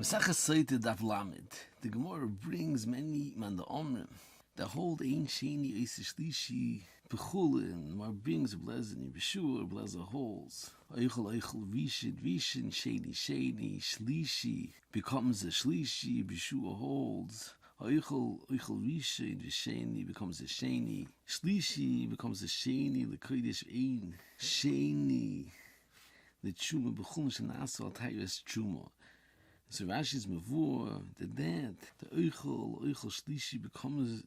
Masechah Sotah Daf Lamed. The Gemara brings many man the Omrim. The whole Ein Sheni Eis Shlishi Bechulin. Mar brings a blessing Yeshua, blessing holes. Eichel Vishin Sheni Shlishi becomes a Shlishi. Yeshua holds. Eichel Vishin Sheni becomes a Sheni. Shlishi becomes a Sheni. The Kodesh Ein Sheni. The Chuma Bechulin Shenasu Al Tayres Chuma. So Rashi's mavur the Eichel Shlishi becomes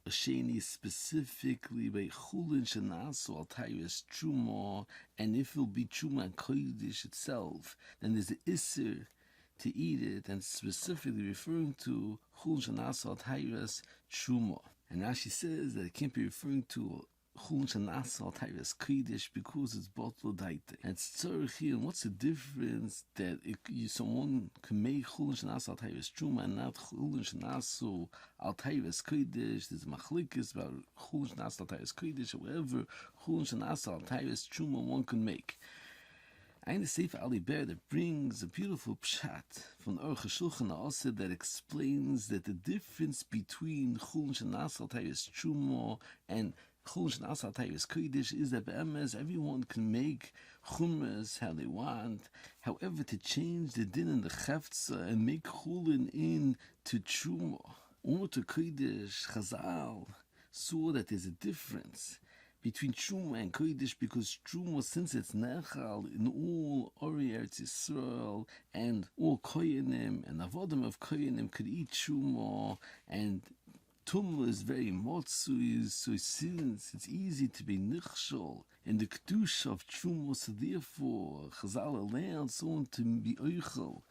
a sheni specifically by Chulin Shenasu Al Tayres Truma, and if it'll be Truma and Kodesh itself, then there's the Isser to eat it, and specifically referring to Chulin Shenasu Al Tayres Truma. And Rashi says that it can't be referring to Chulin Shenasu Al Tayres Kodesh because it's bottled daite. And it's tzarich here. And what's the difference that someone can make Chulin Shenasu Al Tayres Truma and not Chulin Shenasu Al Tayres Kodesh? There's machlokes about Chulin Shenasu Al Tayres Kodesh, however, Chulin Shenasu Al Tayres Truma one can make. Ein Sefer Ali Ber that brings a beautiful pshat from the Aruch HaShulchan also that explains that the difference between Chulin Shenasu Al Tayres Truma and Chulin Shenasu Al Tayres Kodesh is that be'emes everyone can make chumras how they want. However, to change the din and the chefza and make chulin into truma or to kodesh, Chazal saw that there's a difference between truma and kodesh, because truma, since it's nechal in all Ori Eretz Yisrael and all koyanim and avodim of koyanim could eat truma, and Tumma is very motzui, so since it's easy to be nichshol in the kedusha of truma, so therefore Chazal allowed someone to be oichel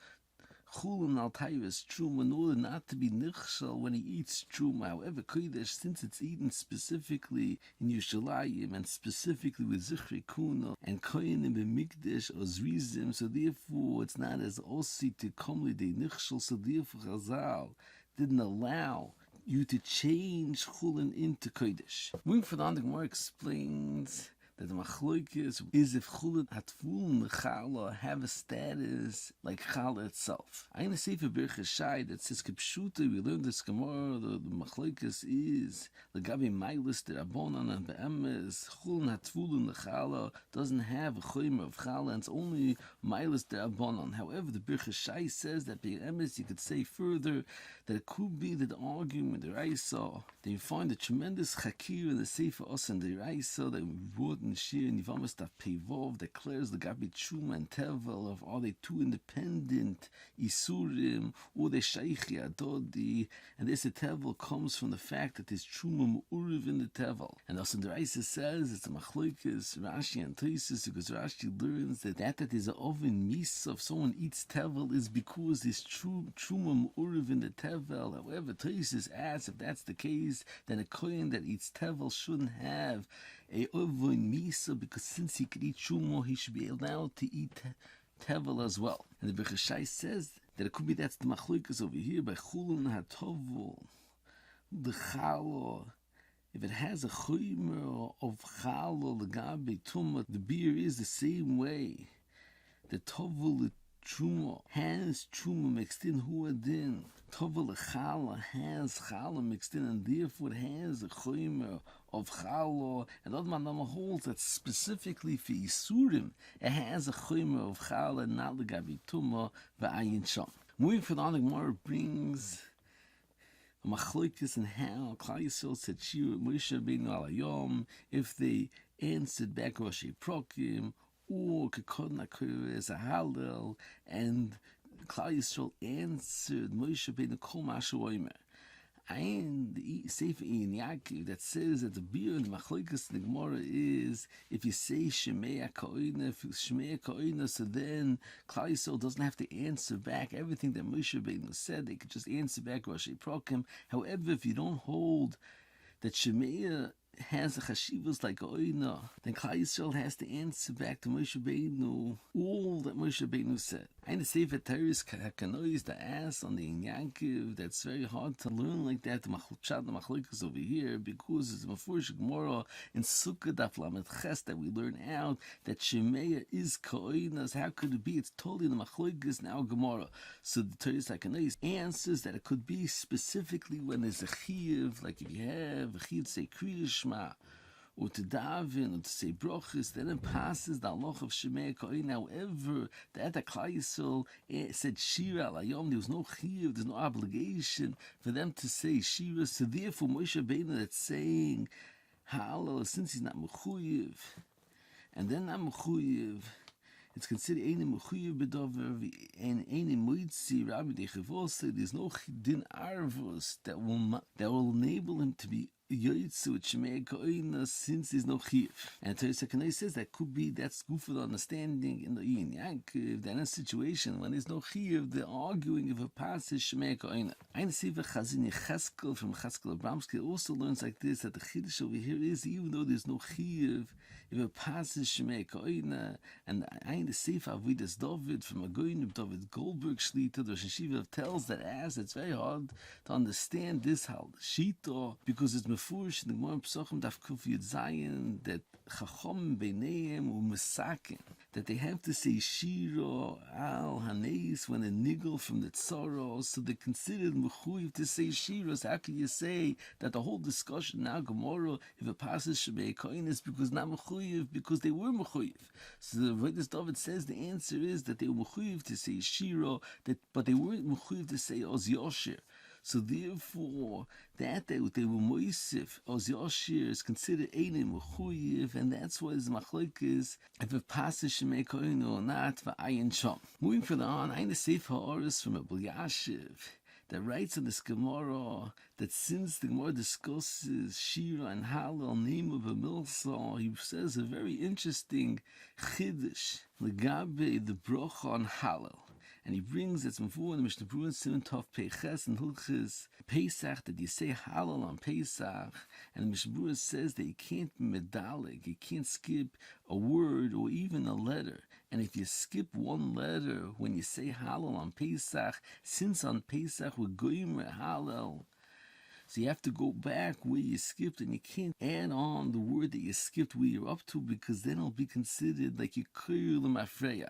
Chulin Al Tayres Truma in order not to be nichshel when he eats truma. However, kodesh, since it's eaten specifically in Yerushalayim and specifically with Zichrei Kuna and koyanim b'mikdash or zrizim, so therefore it's not as osi to come lidei nichshel. So therefore Chazal didn't allow you to change Chulin into Kodesh. Moving further, the Gemara explains that the machlokes is if Chulin Hatvul and Chala have a status like Chala itself. I say for Birchas Shai that says Kipshuta, we learned this Gemara, the machlokes is the Gabi Mailis, the Rabbanan and Be'emes, Chulin Hatvul and Chala doesn't have a Choymer of Chala, and it's only Mailis the Rabbanan. However, the Birchas Shai says that Be'emes, you could say further that it could be that the argument the Raisa, that you find a tremendous chakir in the Sefer Os and the Raisa that we brought in Shir and Yivamas Daf Pevov declares the Gabi Truma and Tevel of are they two independent Isurim or they Sheichi Adodi, and this Tevel comes from the fact that there's Truma Mu'uriv in the Tevel. And also the Raisa says it's a machlokes Rashi and Tosis, because Rashi learns that is an oven misa if someone eats Tevel is because there's Truma Mu'uriv in the Tevel. However, Tosis asks if that's the case, then a kohen that eats Tevel shouldn't have a oven misa, because since he could eat Truma, he should be allowed to eat Tevel as well. And the Birchas Shai says that it could be that's the machlokes over here by Chulin HaTovel, the Chala. If it has a choymer of Chala, the Gabi Tumah, the beer is the same way. The Tovel Truma has Truma mixed in Huadin. Tovel Chala has Chala mixed in, and therefore it has a choymer of Chala. And Adman holds that specifically for Isurim, it has a choymer of Chala, not the Gabi Tumah, v'ayin sham. Moving further, the Gemara brings a machlokes and how Klal Yisrael said Shir Moshe Rabbeinu al Hayom, if they answered back Rashi Prokim, or Kekod Nakuris, a Hallel, and Klal Yisrael answered Moshe Rabbeinu Kol Mashu Omer. And the Sefer in Yaakov that says that the beer and the machlokes in the Gemara is if you say Shemei Ka'oina, so then Klal Yisrael doesn't have to answer back everything that Moshe Rabbeinu said. They could just answer back Rashi Prokim. However, if you don't hold that Shemei has a chashivas like oina, then Klal Yisrael has to answer back to Moshe Rabbeinu all that Moshe Rabbeinu said. And the Sefer Teres Hakanois, the ass on the Yankiv, that's very hard to learn like that. The Machlokas over here, because it's Mefurish Gemara in Sukkah Daf Lamed Ches that we learn out that Shemaya is Koinas. How could it be? It's totally in the Machlokas now Gemara. So the Teres Hakanois answers that it could be specifically when there's a Chiv, like if you have a Chiv, say Kriya Shema, or to daven, or to say brochus, then it passes the halach of Shemei Kohen. However, that the Klal Yisrael said Shira al Hayom, there was no chiyuv, there's no obligation for them to say Shira. So therefore, Moshe Rabbeinu that's saying Hallel, since he's not mechuyev, and then not mechuyev, it's considered Ein Mechuyev B'Dover and Ein Moitzi Rabbi Dechevos. There's no Din Arvos that will enable him to be Yoitzu with Shemei Koina since there's no Chiv. And Teres Hakanai says that could be that's good for the understanding in the Yin Yankov that in a situation when there's no Chiv, they're arguing if a pass is Shemei Koina. Ein Sefer Chazin Yecheskel from Cheskel Abramsky also learns like this that the Chiddush over here is even though there's no Chiv, if a pass is Shemei Koina, and Ein the Sefer Avidas David from a Goyin David Goldberg Shlita, the Sheshiva tells that as it's very hard to understand this how Shita because it's Mefurish in the Gemara Pesachim Daf Kuf Yud Zayin that Chacham Beineim U'Mesakin that they have to say Shira Al Haneis when a niggle from the Tzara, so they considered Mechuyev to say Shiras. How can you say that the whole discussion now Gemara if it passes Shemei Kohen is because not Mechuyev because they were Mechuyev? So the Avidas David says the answer is that they were Mechuyev to say Shira, but they weren't Mechuyev to say Oz Yosher. So therefore, that they were moisif, Oz Yoshir is considered Einim Mechuyev, and that's why the machlokes if it passes Shemei Kohen or not, v'ayin sham. Moving further on, Ein Sefer Ha'aros from Abul Yashiv that writes in this Gemara that since the Gemara discusses Shira and Hallel, name of a milsa, he says a very interesting chiddush, legabe the brocha on Hallel. And he brings it's before in the Mishnah Berurah Siman Tov Peiches and Hilchis Pesach that you say Hallel on Pesach, and the Mishnah Berurah says that you can't medalig, you can't skip a word or even a letter. And if you skip one letter when you say Hallel on Pesach, since on Pesach we're goyim Hallel, so you have to go back where you skipped, and you can't add on the word that you skipped where you're up to because then it'll be considered like you clear the mafreya.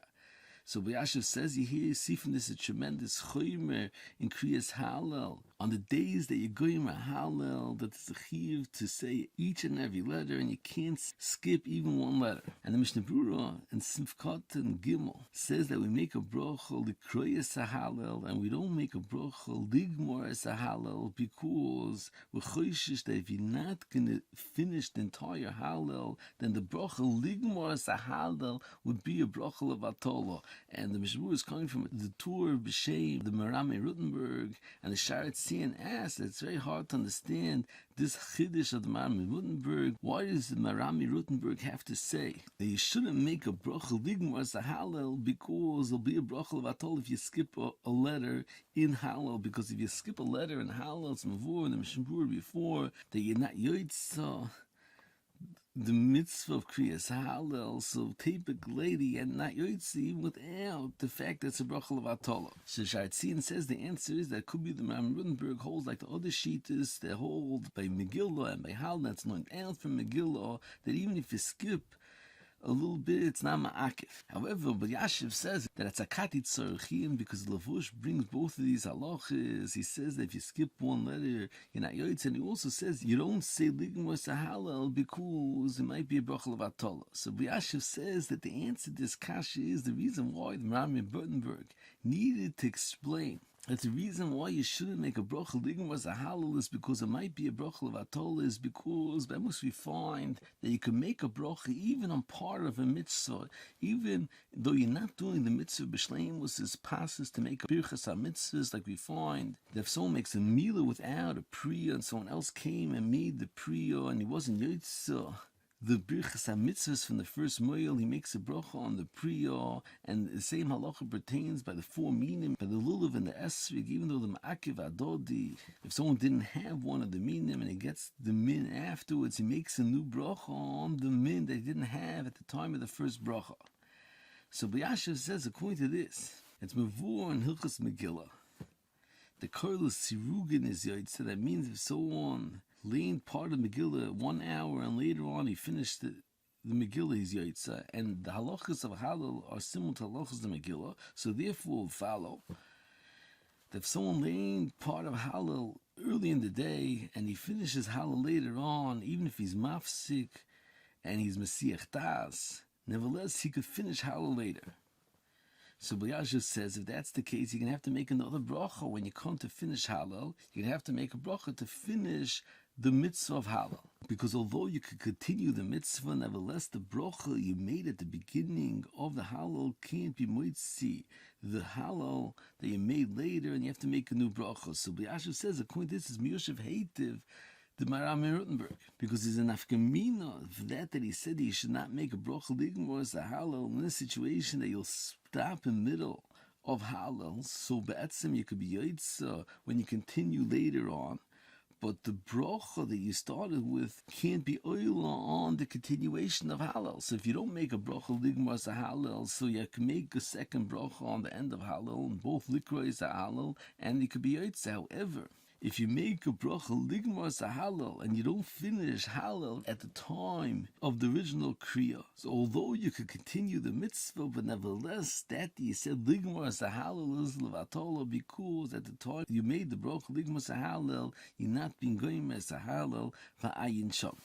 So Yashiv says you see from this a tremendous choymer in Kriyas Hallel. On the days that you're going to Hallel, that it's a chiv to say each and every letter, and you can't skip even one letter. And the Mishnah Berurah in Simfkat and Gimel says that we make a bracha l'Kriyas Hallel, and we don't make a bracha l'Gmor as Hallel because we're choishish that if you're not going to finish the entire Hallel, then the bracha l'Gmor as Hallel would be a bracha l'Vatolo. And the Mishnah Berurah is coming from the Tur B'Shem, the Merami Rutenberg, and the Sharet Tzion asks, it's very hard to understand this Chiddush of the Merami Rutenberg. Why does the Merami Rutenberg have to say that you shouldn't make a bracha l'Gmor as a Hallel because there'll be a bracha l'Vatol if you skip a letter in Hallel? Because if you skip a letter in Hallel, it's Mavur in the Mishnah Berurah before that you're not Yoitza the mitzvah of Kriyas Hallel, so typically and not Yoitzi without the fact that it's a bracha l'Vatolo. So Sharet Tzion says the answer is that could be the Merami Rutenberg holds like the other Shitas that hold by Megillah and by Hallel that's known out from Megillah that even if you skip a little bit, it's not ma'akif. However, but Yashiv says that it's a katit tzarechim because Lavush brings both of these halachas. He says that if you skip one letter, you're not yoytz, and he also says you don't say ligmor sahalal because it might be a bracha l'Vatolo. So Yashiv says that the answer to this kasha is the reason why the Merami Rutenberg needed to explain that the reason why you shouldn't make a bracha l'Gmor as a Hallel is because it might be a bracha l'Vatol is because by most we find that you can make a bracha even on part of a mitzvah, even though you're not doing the mitzvah b'shleimus is passes to make a birchas ha-mitzvahs, like we find that if someone makes a milah without a priya and someone else came and made the priya and he wasn't yotzah the Birchas HaMitzvahs from the first Moel, he makes a bracha on the Priya, and the same halacha pertains by the four minim, by the Lulav and the Esrig, even though the Ma'akiv Adodi, if someone didn't have one of the minim and he gets the min afterwards, he makes a new bracha on the min that he didn't have at the time of the first bracha. So B'Yashiv says, according to this, it's Mavur and Hilchas Megillah. The Karlus Sirugin is Yaitza, that means if someone leaned part of Megillah 1 hour and later on he finished the Megillah, he's Yaitza, and the halachas of Halal are similar to halachas of Megillah, so therefore will follow that if someone leaned part of Halal early in the day and he finishes Halal later on, even if he's mafsik and he's Mesiach Tas, nevertheless he could finish Halal later. So B'Yashiv says, if that's the case, you're going to have to make another bracha. When you come to finish Halal, you're going to have to make a bracha to finish the mitzvah of Halal. Because although you could continue the mitzvah, nevertheless the bracha you made at the beginning of the Halal can't be moitzi the Halal that you made later, and you have to make a new bracha. So B'Yashiv says, according to this, is Miyoshev Heitiv, the Maram Rottenberg, because there's an afkamina for that he said that you should not make a bracha ligmor as a halal in this situation that you'll stop in the middle of halal. So be'etzem you could be yaitza when you continue later on, but the bracha that you started with can't be oila on the continuation of halal. So if you don't make a bracha ligmor as a halal, so you can make a second bracha on the end of halal, and both likra is a halal, and it could be yaitza. However, if you make a bracha ligmar halal and you don't finish halal at the time of the original kriya, so although you could continue the mitzvah, but nevertheless that you said ligmar halal is levatola, because at the time you made the bracha ligmar halal, you're not being going as halal for ayin sham.